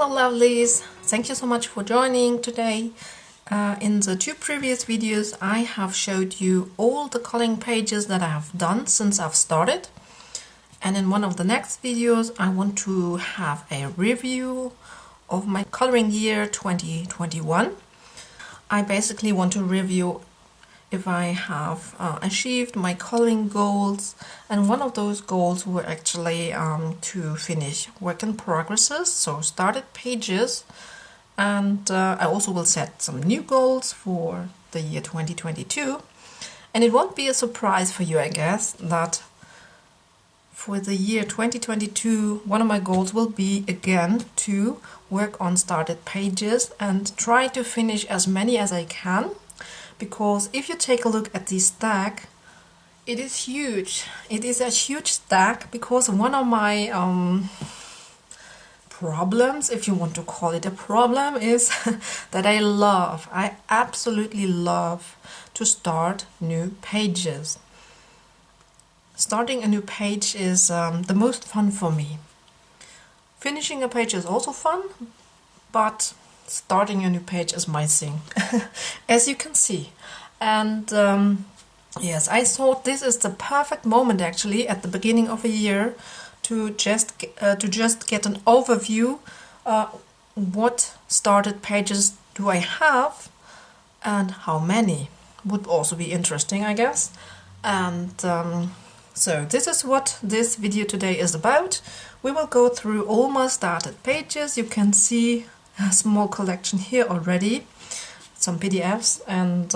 Hello lovelies, thank you so much for joining today. In the two previous videos I have showed you all the coloring pages that I have done since I've started, and in one of the next videos I want to have a review of my coloring year 2021. I basically want to review if I have achieved my coloring goals, and one of those goals were actually to finish work in progresses, so started pages, and I also will set some new goals for the year 2022. And it won't be a surprise for you, I guess, that for the year 2022 one of my goals will be again to work on started pages and try to finish as many as I can. Because if you take a look at the stack, it is huge. It is a huge stack because one of my problems, if you want to call it a problem, is that I absolutely love to start new pages. Starting a new page is the most fun for me. Finishing a page is also fun, but starting a new page is my thing, as you can see. And yes, I thought this is the perfect moment actually at the beginning of a year to just get an overview. What started pages do I have and how many would also be interesting, I guess. And so this is what this video today is about. We will go through all my started pages. You can see a small collection here already, some PDFs, and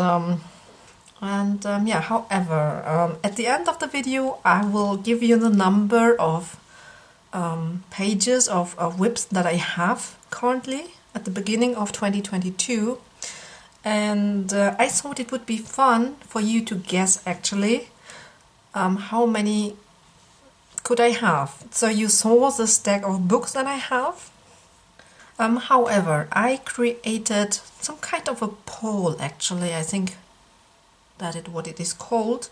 yeah. However, at the end of the video, I will give you the number of pages of whips that I have currently at the beginning of 2022, and I thought it would be fun for you to guess actually how many could I have. So you saw the stack of books that I have. However, I created some kind of a poll actually, I think that is what it is called,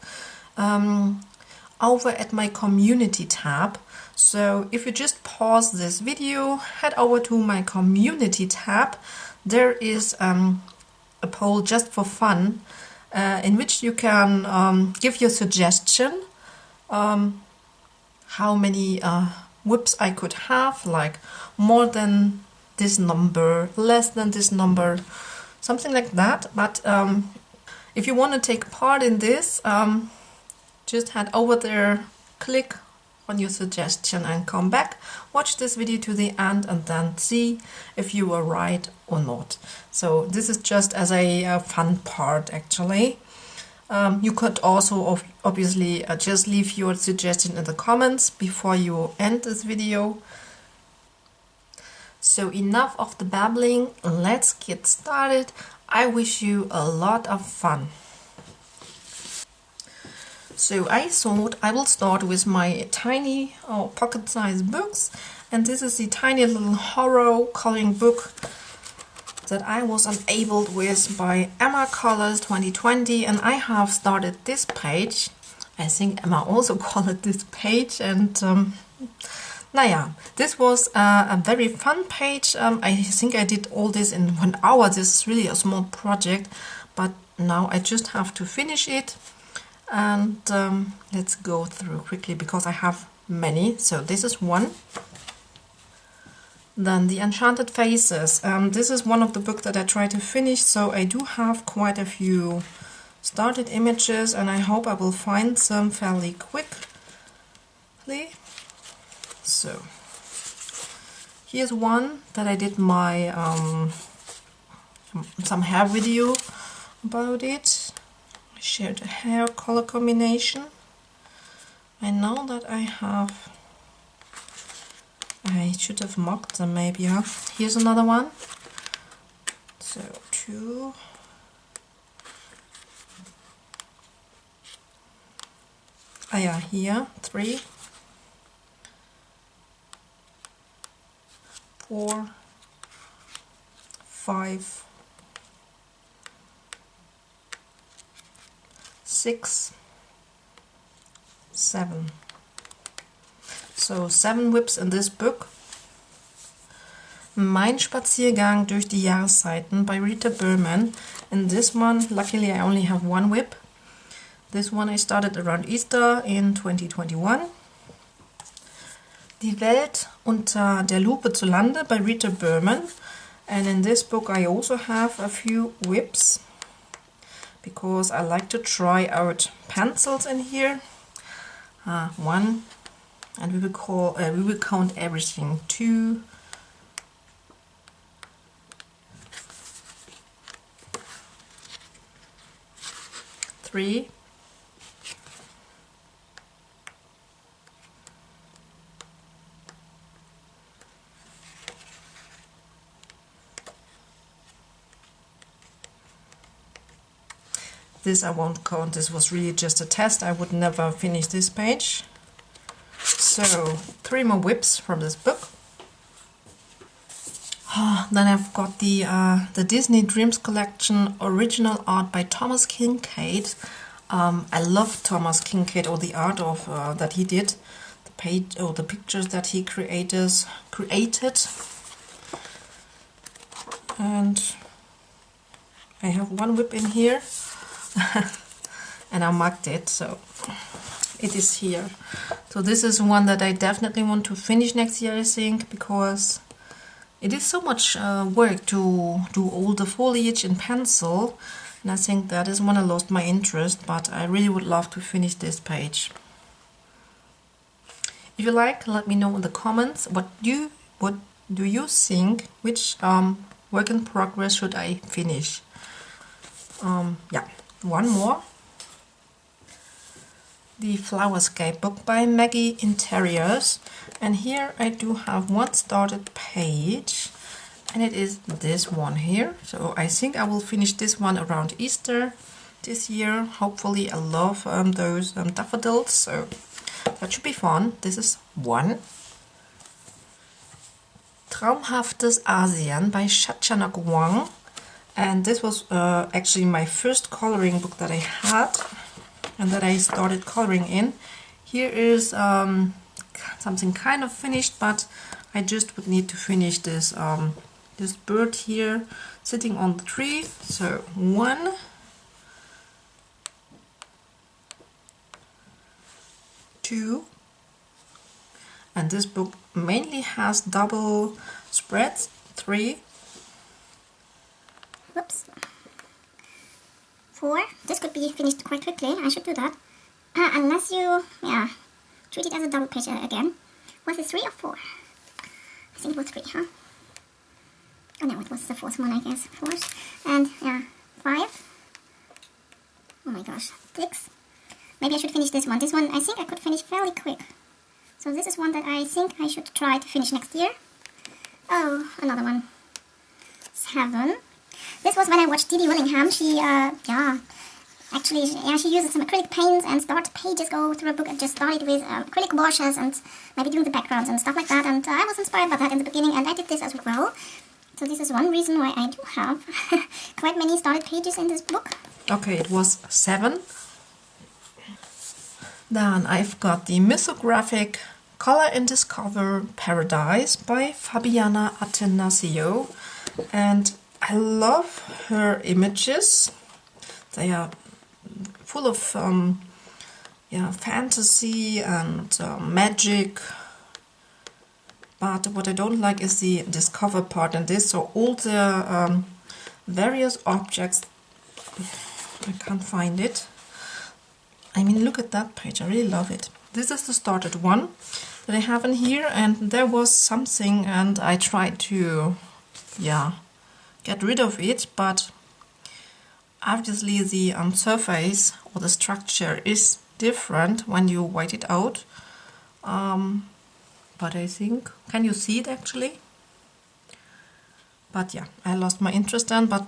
over at my community tab. So if you just pause this video, head over to my community tab, there is a poll just for fun, in which you can give your suggestion how many whips I could have, like more than this number, less than this number, something like that. But if you want to take part in this, just head over there, click on your suggestion and come back, watch this video to the end, and then see if you were right or not. So this is just as a fun part actually. You could also obviously just leave your suggestion in the comments before you end this video. So enough of the babbling, let's get started. I wish you a lot of fun. So I thought I will start with my tiny pocket-sized books, and this is the tiny little horror coloring book that I was enabled with by Emma Colors 2020, and I have started this page. I think Emma also called it this page, and this was a very fun page. I think I did all this in 1 hour. This is really a small project, but now I just have to finish it. And let's go through quickly because I have many. So this is one. Then the Enchanted Faces. This is one of the books that I try to finish, so I do have quite a few started images, and I hope I will find some fairly quickly. So here's one that I did my some hair video about it. I shared a hair color combination. I know that I should have marked them maybe, huh? Here's another one. So 2. Ah yeah, here 3. 4, 5, 6, 7. So 7 whips in this book. Mein Spaziergang durch die Jahreszeiten by Rita Berman. In this one, luckily I only have one whip. This one I started around Easter in 2021. Die Welt unter der Lupe zu Lande by Rita Berman. And in this book I also have a few whips because I like to try out pencils in here. One, and we will count everything. 2, 3, 'This I won't count, this was really just a test, I would never finish this page. So 3 more whips from this book. Then I've got the Disney Dreams Collection original art by Thomas Kincaid. I love Thomas Kincaid, or the art of that he did, the page or the pictures that he created. And I have one whip in here. And I marked it, so it is here. So this is one that I definitely want to finish next year, I think, because it is so much work to do all the foliage in pencil, and I think that is when I lost my interest, but I really would love to finish this page. If you like, let me know in the comments what do you think, which work in progress should I finish. Yeah. One more. The Flowerscape book by Maggie Interiors, and here I do have one started page, and it is this one here. So I think I will finish this one around Easter this year. Hopefully I love those daffodils, so that should be fun. This is one. Traumhaftes Asien by Shachanak Wang. And this was actually my first coloring book that I had and that I started coloring in. Here is something kind of finished, but I just would need to finish this this bird here sitting on the tree. So 1, 2, and this book mainly has double spreads. 3. Whoops. 4. This could be finished quite quickly. I should do that. Unless you, treat it as a double page again. Was it 3 or 4? I think it was 3, huh? Oh no, it was the 4th one, I guess. 4th. And, 5. Oh my gosh. 6. Maybe I should finish this one. This one I think I could finish fairly quick. So this is one that I think I should try to finish next year. Oh, another one. 7. This was when I watched Dee Willingham. She, she uses some acrylic paints and starts pages go through a book and just started with acrylic washes and maybe doing the backgrounds and stuff like that. And I was inspired by that in the beginning, and I did this as well. So this is one reason why I do have quite many started pages in this book. Okay, it was 7. Then I've got the Mythographic Color and Discover Paradise by Fabiana Atanasio, and I love her images. They are full of fantasy and magic, but what I don't like is the discover part in this. So all the various objects, I can't find it. I mean, look at that page, I really love it. This is the started one that I have in here, and there was something and I tried to get rid of it, but obviously the surface or the structure is different when you white it out. But I think, can you see it actually? But yeah, I lost my interest then, but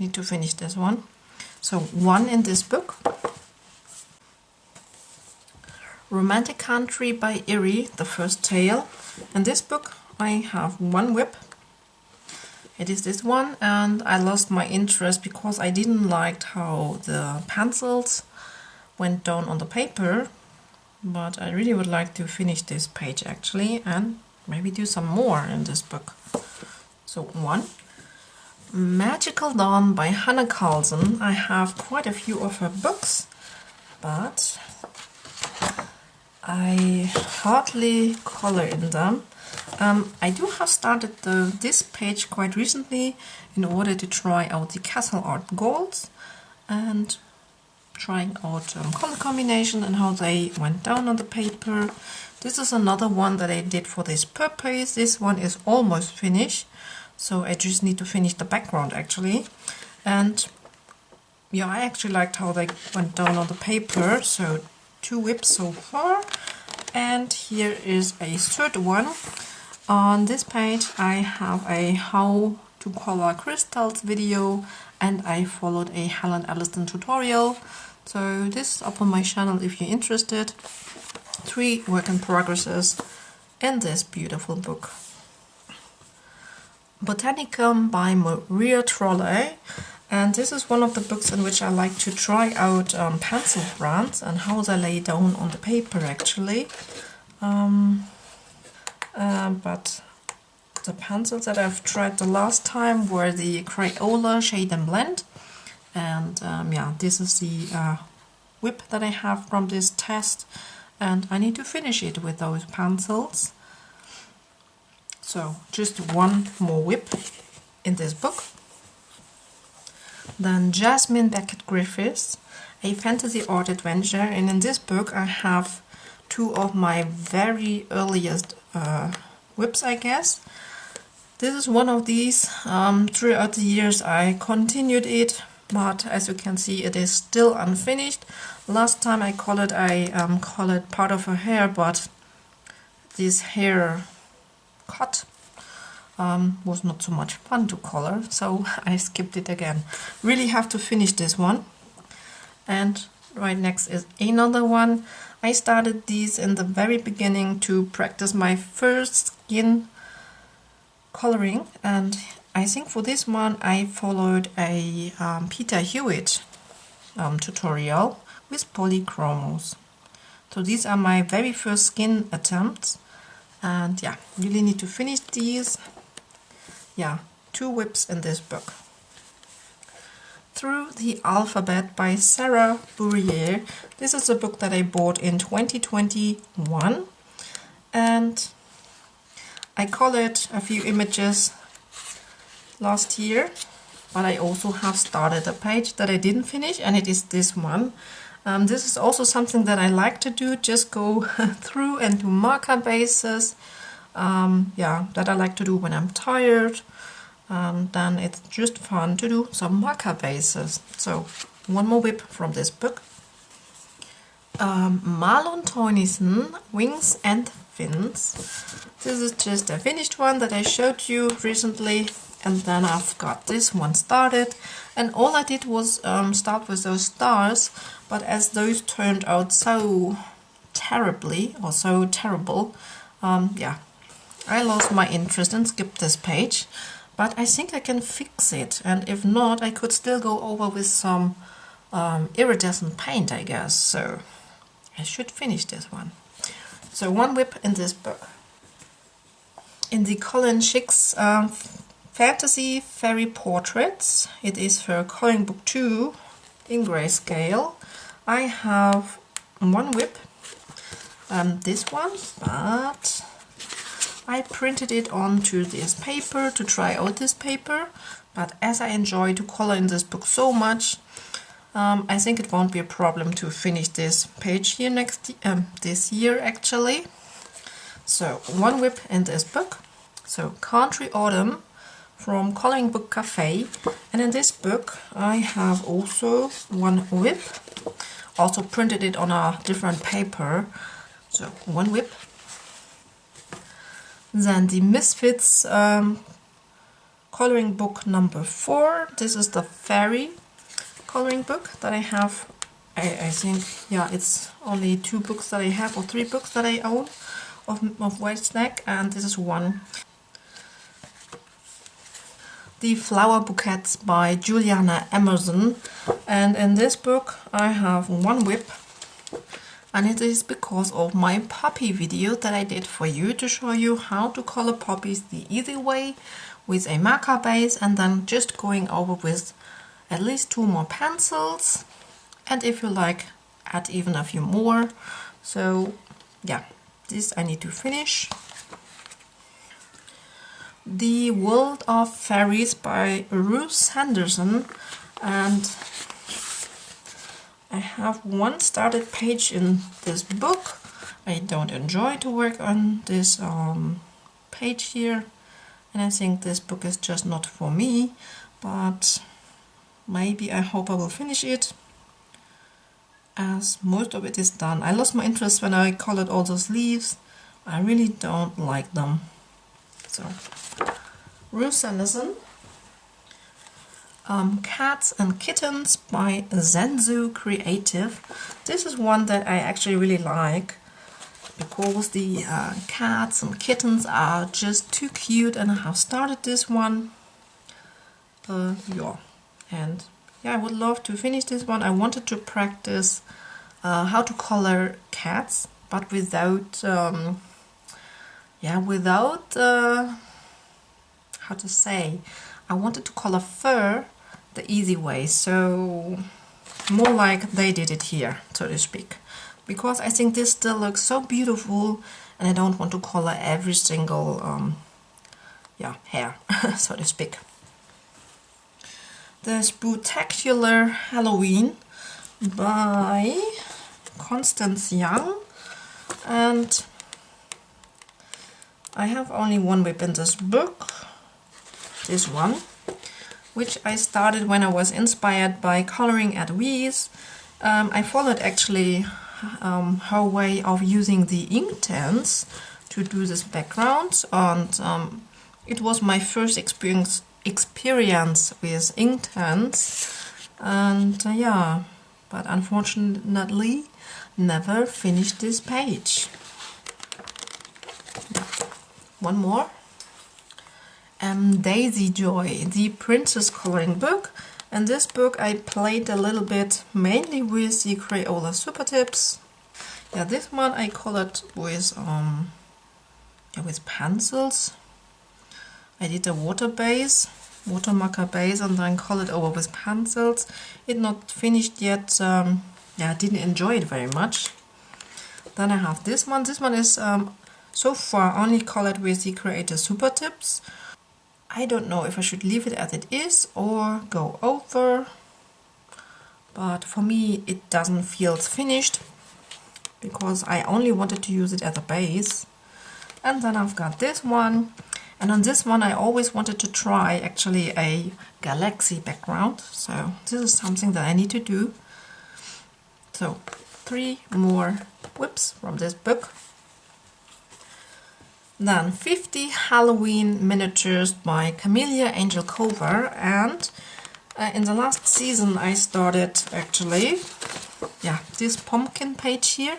need to finish this one. So 1 in this book. Romantic Country by Erie, the first tale. In this book I have one whip. It is this one, and I lost my interest because I didn't like how the pencils went down on the paper, but I really would like to finish this page actually and maybe do some more in this book. So 1. Magical Dawn by Hannah Carlson. I have quite a few of her books, but I hardly color in them. I do have started this page quite recently in order to try out the Castle Art Golds and trying out color combination and how they went down on the paper. This is another one that I did for this purpose. This one is almost finished, so I just need to finish the background actually. And yeah, I actually liked how they went down on the paper. So 2 whips so far, and here is a third one. On this page I have a how to color crystals video, and I followed a Helen Elliston tutorial. So this is up on my channel if you're interested. 3 work in progresses in this beautiful book. Botanicum by Maria Trolle, and this is one of the books in which I like to try out pencil brands and how they lay down on the paper actually. But the pencils that I've tried the last time were the Crayola Shade and Blend, and yeah, this is the whip that I have from this test, and I need to finish it with those pencils. So just 1 more whip in this book. Then Jasmine Beckett Griffiths, a fantasy art adventure, and in this book I have 2 of my very earliest whips, I guess. This is one of these. Throughout the years I continued it, but as you can see it is still unfinished. Last time I colored part of her hair, but this hair cut was not so much fun to color, so I skipped it again. Really have to finish this one. And right next is another one. I started these in the very beginning to practice my first skin coloring, and I think for this one I followed a Peter Hewitt tutorial with polychromos. So these are my very first skin attempts, and yeah, really need to finish these. Yeah, 2 whips in this book. Through the Alphabet by Sarah Bourrier. This is a book that I bought in 2021, and I colored a few images last year, but I also have started a page that I didn't finish, and it is this one. This is also something that I like to do, just go through and do marker bases. Yeah, that I like to do when I'm tired. Then it's just fun to do some marker bases. So 1 more whip from this book. Marlon Toynison, Wings and Fins. This is just a finished one that I showed you recently, and then I've got this one started, and all I did was start with those stars, but as those turned out so terribly, or so terrible, yeah, I lost my interest and skipped this page. But I think I can fix it, and if not, I could still go over with some iridescent paint, I guess. So I should finish this one. So 1 whip in this book. In the Colin Chicks Fantasy Fairy Portraits, it is her coloring book 2 in grayscale. I have 1 whip, this one, but I printed it onto this paper to try out this paper, but as I enjoy to color in this book so much, I think it won't be a problem to finish this page here this year actually. So 1 whip in this book. So Country Autumn from Coloring Book Cafe, and in this book I have also 1 whip, also printed it on a different paper. So 1 whip. Then the Misfits coloring book number 4. This is the fairy coloring book that I have. I think, yeah, it's only 2 books that I have, or 3 books that I own of White Snack, and this is 1. The Flower Bouquets by Juliana Emerson, and in this book I have 1 whip, and it is because of my poppy video that I did for you to show you how to color poppies the easy way with a marker base and then just going over with at least 2 more pencils, and if you like, add even a few more. So yeah, this I need to finish. The World of Fairies by Ruth Sanderson, and I have one started page in this book. I don't enjoy to work on this page here, and I think this book is just not for me, but maybe I hope I will finish it, as most of it is done. I lost my interest when I colored all those leaves. I really don't like them. So, Ruth Sanderson. Cats and Kittens by Zenzu Creative. This is one that I actually really like, because the cats and kittens are just too cute, and I have started this one. Yeah, and yeah, I would love to finish this one. I wanted to practice how to color cats, but without how to say, I wanted to color fur the easy way, so more like they did it here, so to speak, because I think this still looks so beautiful, and I don't want to color every single hair, so to speak. The Spectacular Halloween by Constance Young, and I have only one whip in this book, this one, which I started when I was inspired by coloring at Wies. I followed actually her way of using the ink tents to do this background, and it was my first experience with ink tents, and yeah, but unfortunately never finished this page. One more. Daisy Joy, the Princess Coloring Book. And this book I played a little bit, mainly with the Crayola Super Tips. Yeah, this one I colored with pencils. I did a watermarker base, and then colored over with pencils. It's not finished yet. I didn't enjoy it very much. Then I have this one. This one is so far only colored with the Creator Super Tips. I don't know if I should leave it as it is or go over, but for me it doesn't feel finished, because I only wanted to use it as a base. And then I've got this one, and on this one I always wanted to try actually a galaxy background, so this is something that I need to do. So 3 more whips from this book. Then 50 Halloween Miniatures by Camellia Angel Cover, and in the last season I started actually, this pumpkin page here.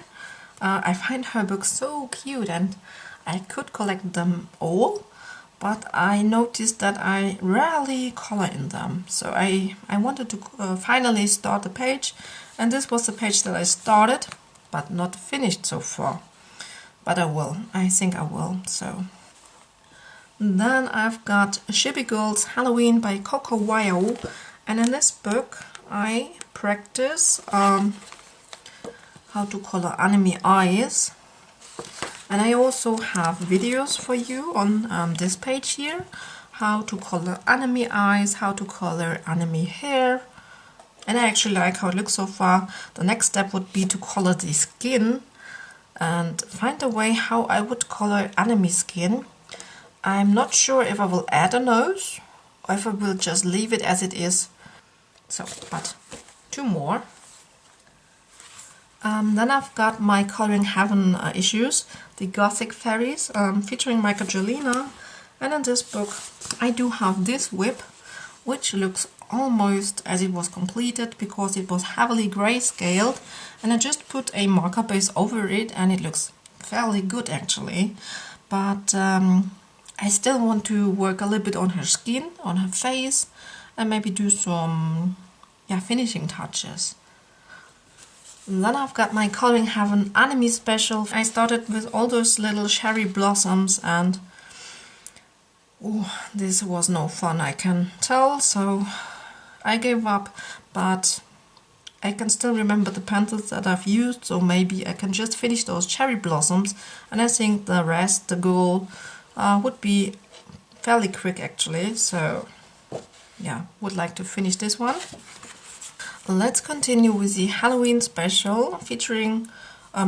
I find her books so cute, and I could collect them all, but I noticed that I rarely color in them. So I wanted to finally start the page, and this was the page that I started, but not finished so far. But I will. I think I will. So then I've got Shippy Girls Halloween by Coco Wyo, and in this book I practice how to color anime eyes, and I also have videos for you on this page here, how to color anime eyes, how to color anime hair, and I actually like how it looks so far. The next step would be to color the skin and find a way how I would color anime skin. I'm not sure if I will add a nose or if I will just leave it as it is. So, but 2 more. Then I've got my Coloring Heaven issues, the Gothic Fairies, featuring Michelangelo. And in this book I do have this whip, which looks almost as it was completed, because it was heavily grayscaled, and I just put a marker base over it, and it looks fairly good actually. But I still want to work a little bit on her skin, on her face, and maybe do some finishing touches. And then I've got my Coloring Heaven Anime Special. I started with all those little cherry blossoms, and Oh, this was no fun, I can tell, so I gave up, but I can still remember the pencils that I've used, so maybe I can just finish those cherry blossoms, and I think the rest, the goal, would be fairly quick actually, so yeah, would like to finish this one. Let's continue with the Halloween special featuring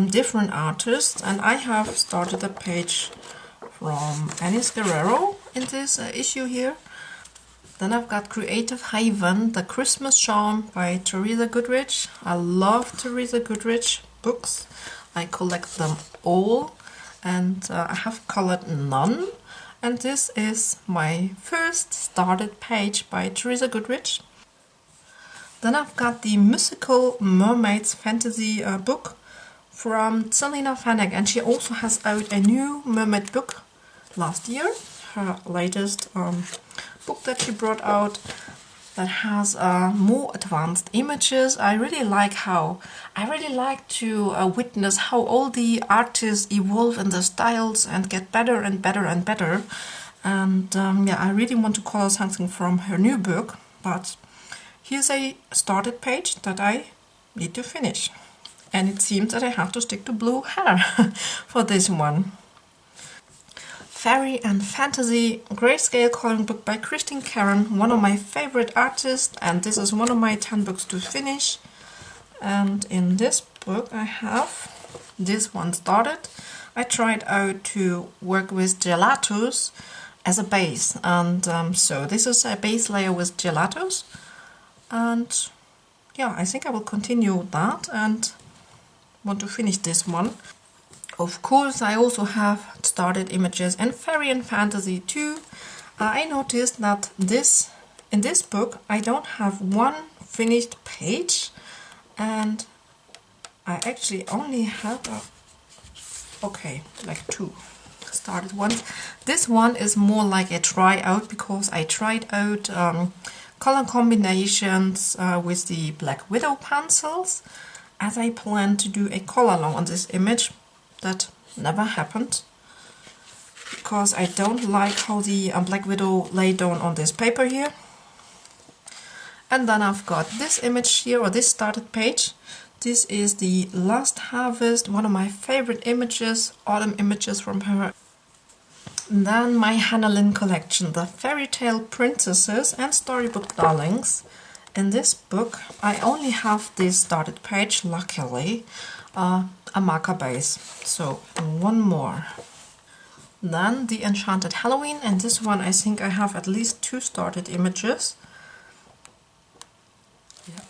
different artists, and I have started a page from Anis Guerrero in this issue here. Then I've got Creative Haven, The Christmas Charm by Teresa Goodrich. I love Teresa Goodrich books. I collect them all, and I have colored none. And this is my first started page by Teresa Goodrich. Then I've got the Mystical Mermaids fantasy book from Selena Fanek, and she also has out a new mermaid book last year, her latest book that she brought out that has more advanced images. I really like to witness how all the artists evolve in their styles and get better and better and better. And yeah, I really want to color something from her new book, but here's a started page that I need to finish. And it seems that I have to stick to blue hair for this one. Fairy and Fantasy Grayscale Coloring Book by Christine Karen, one of my favorite artists, and this is one of my 10 books to finish. And in this book I have this one started. I tried out to work with gelatos as a base, and so this is a base layer with gelatos, and yeah, I think I will continue that and want to finish this one. Of course, I also have started images in Fairy and Fantasy too. I noticed that in this book I don't have one finished page, and I actually only have like two started ones. This one is more like a try out because I tried out color combinations with the Black Widow pencils, as I plan to do a color along on this image. That never happened because I don't like how the Black Widow lay down on this paper here. And then I've got this image here, or this started page. This is the Last Harvest, one of my favorite images, autumn images from her. And then my Hannah Lynn collection, the Fairy Tale Princesses and Storybook Darlings. In this book I only have this started page, luckily, a marker base, so one more. Then the Enchanted Halloween, and this one I think I have at least two started images. Yeah.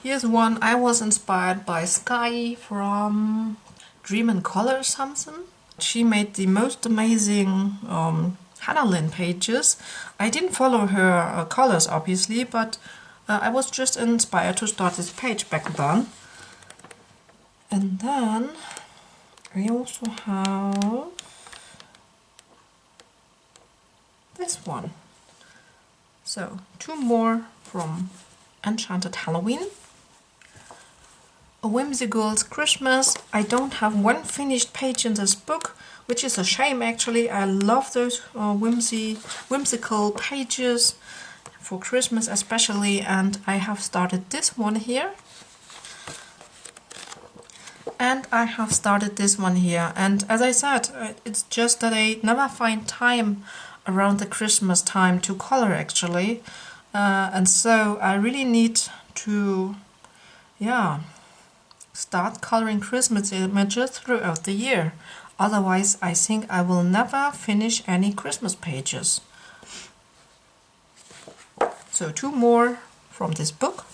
Here's one I was inspired by Sky from Dream and Color something. She made the most amazing Hannah Lynn pages. I didn't follow her colors obviously, but I was just inspired to start this page back then. And then I also have this one. So two more from Enchanted Halloween. A Whimsy Girl's Christmas. I don't have one finished page in this book, which is a shame actually. I love those whimsical pages for Christmas especially, and I have started this one here. And I have started this one here, and as I said, it's just that I never find time around the Christmas time to color actually, and so I really need to start coloring Christmas images throughout the year. Otherwise I think I will never finish any Christmas pages. So two more from this book.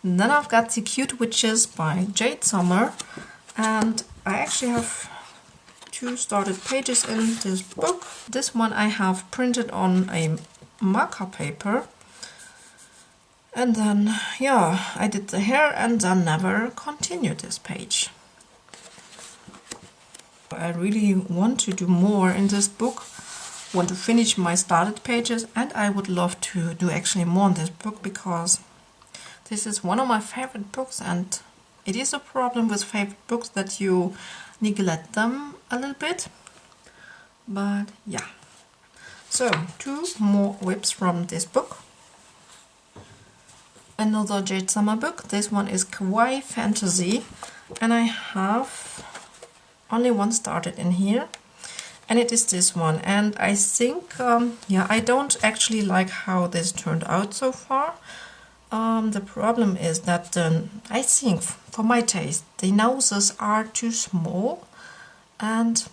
And then I've got The Cute Witches by Jade Summer, and I actually have two started pages in this book. This one I have printed on a marker paper, and then I did the hair and then never continued this page. I really want to do more in this book, want to finish my started pages, and I would love to do actually more in this book because this is one of my favorite books, and it is a problem with favorite books that you neglect them a little bit. But yeah. So, 2 more whips from this book. Another Jade Summer book. This one is Kawaii Fantasy, and I have only one started in here, and it is this one. And I think, yeah, I don't actually like how this turned out so far. The problem is that I think, for my taste, the noses are too small, and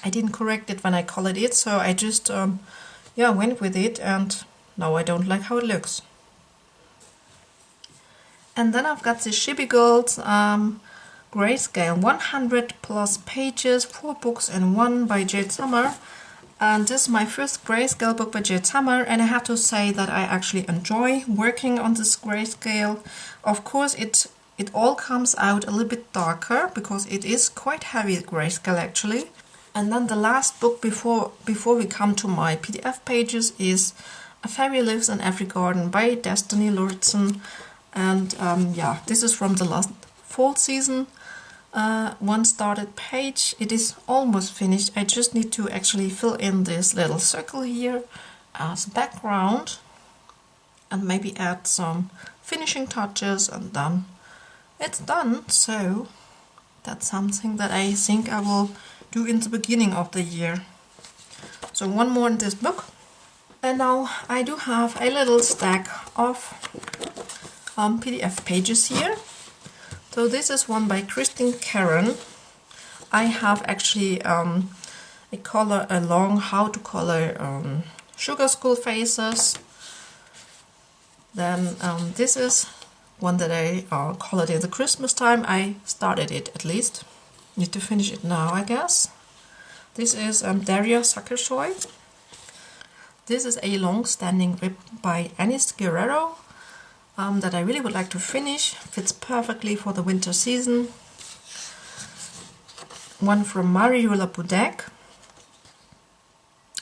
I didn't correct it when I colored it, so I just yeah, went with it, and now I don't like how it looks. And then I've got the Chibi Girls Grayscale 100 plus pages, 4 books and 1 by Jade Summer. And this is my first grayscale book by Jade Summer, and I have to say that I actually enjoy working on this grayscale. Of course, it all comes out a little bit darker because it is quite heavy grayscale actually. And then the last book before we come to my PDF pages is A Fairy Lives in Every Garden by Destiny Lortzen. And yeah, this is from the last fall season. One started page. It is almost finished. I just need to actually fill in this little circle here as background and maybe add some finishing touches, and then it's done. So that's something that I think I will do in the beginning of the year. So one more in this book. And now I do have a little stack of PDF pages here. So this is one by Kristen Karen. I have actually a color along how to color sugar school faces. Then this is one that I colored in the Christmas time. I started it at least. Need to finish it now, I guess. This is Daria Sakershoy. This is a long-standing whip by Anis Guerrero. That I really would like to finish. Fits perfectly for the winter season. One from Mariula Budek.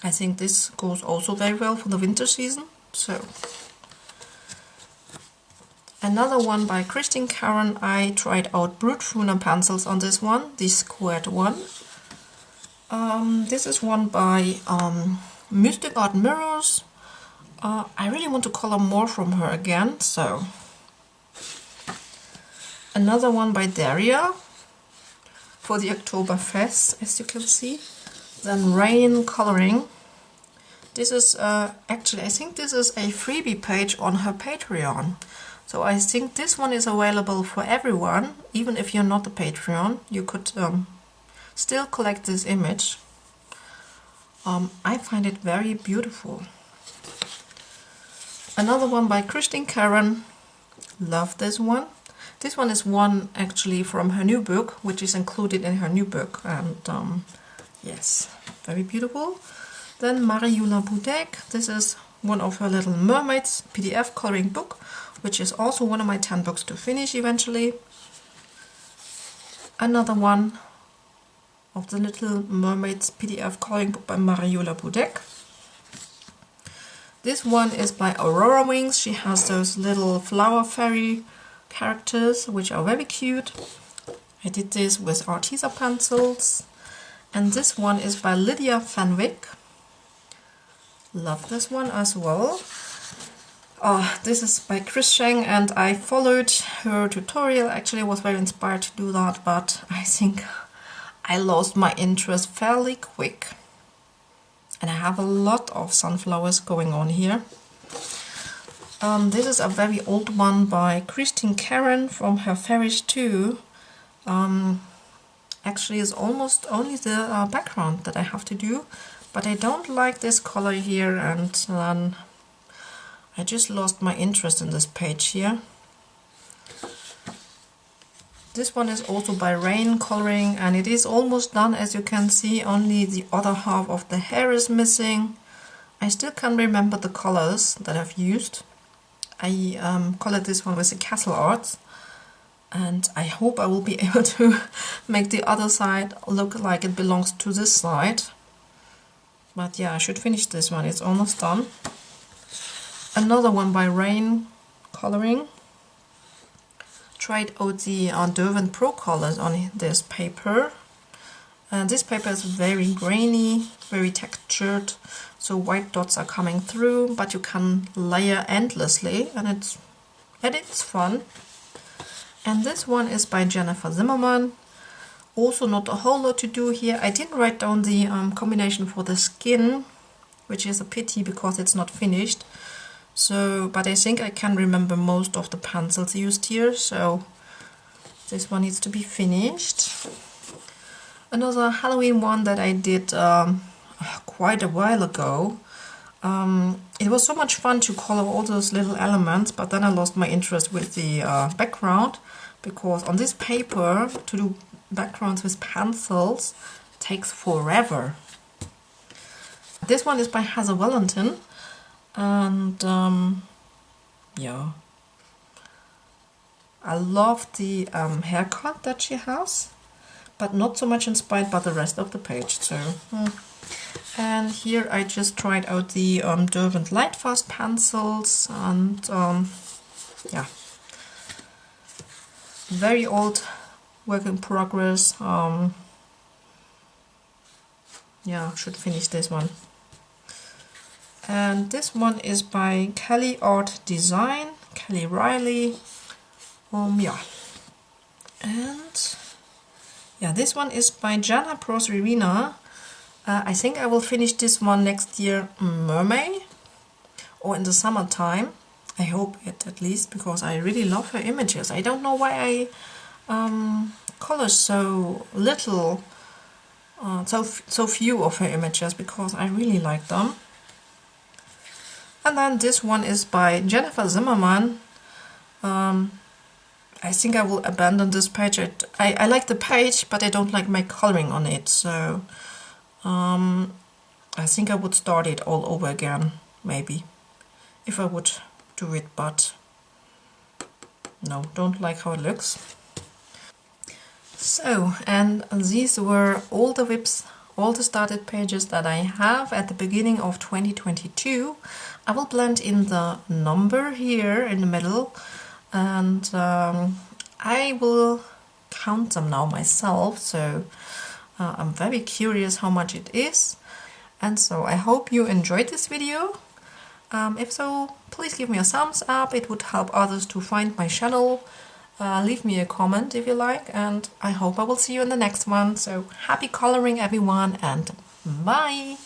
I think this goes also very well for the winter season. So another one by Kristen Karen. I tried out Brute Fruner pencils on this one, the squared one. This is one by Mystic Art Mirrors. I really want to color more from her again, so another one by Daria for the Oktoberfest, as you can see. Then Rain Coloring. This is actually, I think this is a freebie page on her Patreon. So I think this one is available for everyone, even if you're not a Patreon. You could still collect this image. I find it very beautiful. Another one by Kristen Karen. Love this one. This one is one actually from her new book, which is included in her new book. And yes, very beautiful. Then Mariula Budek. This is one of her Little Mermaids PDF coloring book, which is also one of my 10 books to finish eventually. Another one of the Little Mermaids PDF coloring book by Mariula Budek. This one is by Aurora Wings. She has those little flower fairy characters, which are very cute. I did this with Arteza pencils. And this one is by Lydia Fenwick. Love this one as well. This is by Chris Sheng, and I followed her tutorial. Actually, I was very inspired to do that, but I think I lost my interest fairly quick. And I have a lot of sunflowers going on here. This is a very old one by Kristen Karen from her Farish 2. Actually, it's almost only the background that I have to do, but I don't like this color here, and then I just lost my interest in this page here. This one is also by Rain Coloring, and it is almost done, as you can see. Only the other half of the hair is missing. I still can't remember the colors that I've used. I colored this one with the Castle Arts, and I hope I will be able to make the other side look like it belongs to this side. But yeah, I should finish this one. It's almost done. Another one by Rain Coloring. Tried out the Derwent Pro colors on this paper, This paper is very grainy, very textured, so white dots are coming through, but you can layer endlessly, and it's fun. And this one is by Jennifer Zimmerman. Also not a whole lot to do here. I didn't write down the combination for the skin, which is a pity because it's not finished. So, but I think I can remember most of the pencils used here, so this one needs to be finished. Another Halloween one that I did quite a while ago. It was so much fun to color all those little elements, but then I lost my interest with the background, because on this paper to do backgrounds with pencils takes forever. This one is by Heather Valentin, and yeah, I love the haircut that she has, but not so much inspired by the rest of the page. So, and here I just tried out the Derwent Lightfast pencils, and yeah, very old work in progress. Yeah, should finish this one. And this one is by Kelly Art Design, Kelly Riley. Yeah, and yeah, this one is by Jana Prosrivina. I think I will finish this one next year, May, or in the summertime. I hope it, at least, because I really love her images. I don't know why I color so little, so few of her images, because I really like them. And then this one is by Jennifer Zimmerman. I think I will abandon this page. I like the page, but I don't like my coloring on it, so I think I would start it all over again, maybe, if I would do it, but no, don't like how it looks. So, and these were all the WIPs, all the started pages that I have at the beginning of 2022. I will blend in the number here in the middle, and I will count them now myself, so I'm very curious how much it is. And so I hope you enjoyed this video. If so, please give me a thumbs up, it would help others to find my channel. Leave me a comment if you like, and I hope I will see you in the next one. So happy coloring everyone, and bye!